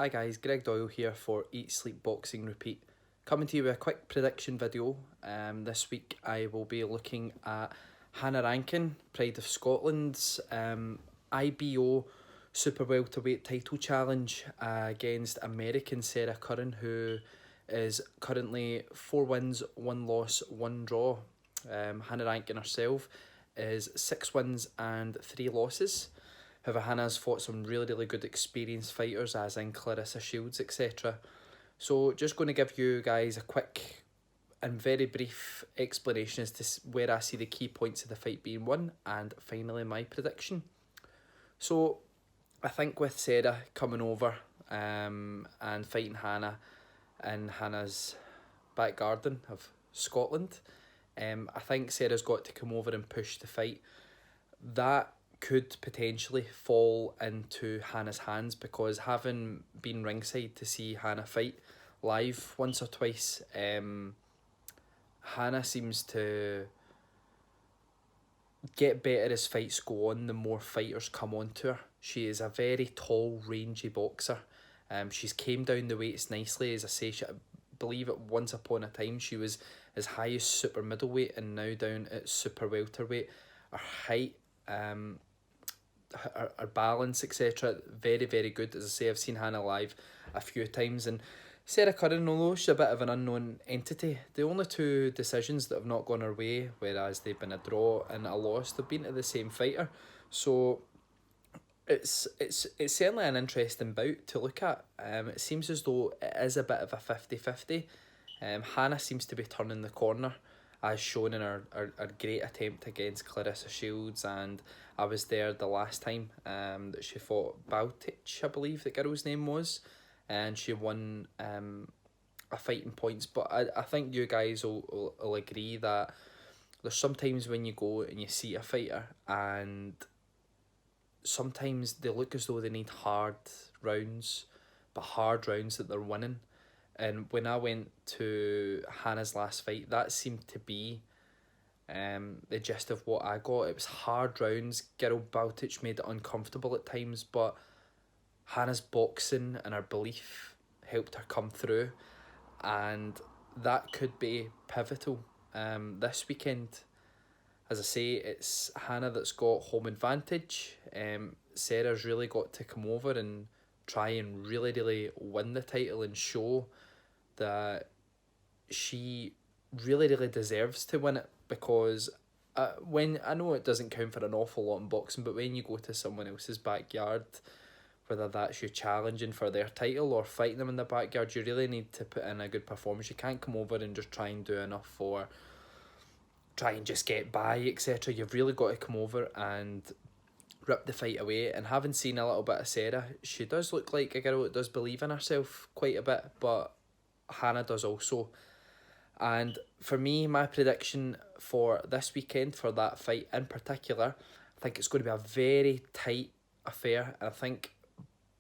Hi guys, Greg Doyle here for Eat, Sleep, Boxing, Repeat. Coming to you with a quick prediction video. This week I will be looking at Hannah Rankin, Pride of Scotland's IBO Super-Welterweight title challenge against American Sarah Curran, who is currently 4 wins, 1 loss, 1 draw. Hannah Rankin herself is 6 wins and 3 losses. However, Hannah's fought some really good experienced fighters, as in Clarissa Shields, etc. So just going to give you guys a quick and very brief explanation as to where I see the key points of the fight being won, and finally my prediction. So I think with Sarah coming over and fighting Hannah in Hannah's back garden of Scotland, I think Sarah's got to come over and push the fight. That could potentially fall into Hannah's hands, because having been ringside to see Hannah fight live once or twice, Hannah seems to get better as fights go on the more fighters come onto her. She is a very tall, rangy boxer. She's came down the weights nicely. As I say, I believe at once upon a time she was as high as super middleweight and now down at super welterweight. Her height, her balance, etc. Very good. As I say, I've seen Hannah live a few times, and Sarah Curran, although she's a bit of an unknown entity, the only two decisions that have not gone her way, whereas they've been a draw and a loss, they've been to the same fighter. So it's certainly an interesting bout to look at. It seems as though it is a bit of a 50-50. Hannah seems to be turning the corner, as shown in her great attempt against Clarissa Shields, and I was there the last time that she fought Baltic, I believe the girl's name was, and she won a fight in points. But I think you guys will agree that there's sometimes when you go and you see a fighter and sometimes they look as though they need hard rounds, but hard rounds that they're winning. And when I went to Hannah's last fight, that seemed to be the gist of what I got. It was hard rounds. Gil Baltic made it uncomfortable at times, but Hannah's boxing and her belief helped her come through, and that could be pivotal this weekend. As I say, it's Hannah that's got home advantage. Sarah's really got to come over and try and really win the title and show that she really deserves to win it, because when I know it doesn't count for an awful lot in boxing, but when you go to someone else's backyard, whether that's you challenging for their title or fighting them in the backyard, you really need to put in a good performance. You can't come over and just try and do enough for try and just get by, etc. You've really got to come over and rip the fight away. And having seen a little bit of Sarah, she does look like a girl that does believe in herself quite a bit, but Hannah does also. And for me, my prediction for this weekend, for that fight in particular, I think it's going to be a very tight affair. I think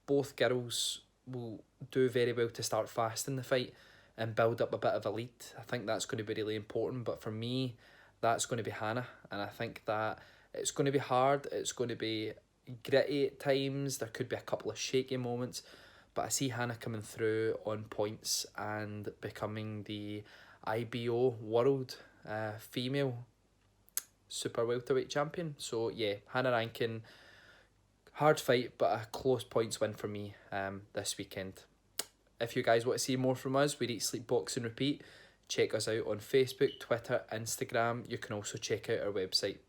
both girls will do very well to start fast in the fight and build up a bit of a lead. I think that's going to be really important. But for me, that's going to be Hannah. And I think that it's going to be hard. It's going to be gritty at times. There could be a couple of shaky moments. But I see Hannah coming through on points and becoming the IBO World Female Super Welterweight Champion. So yeah, Hannah Rankin, hard fight, but a close points win for me this weekend. If you guys want to see more from us, we Eat, Sleep, Boxing, Repeat. Check us out on Facebook, Twitter, Instagram. You can also check out our website.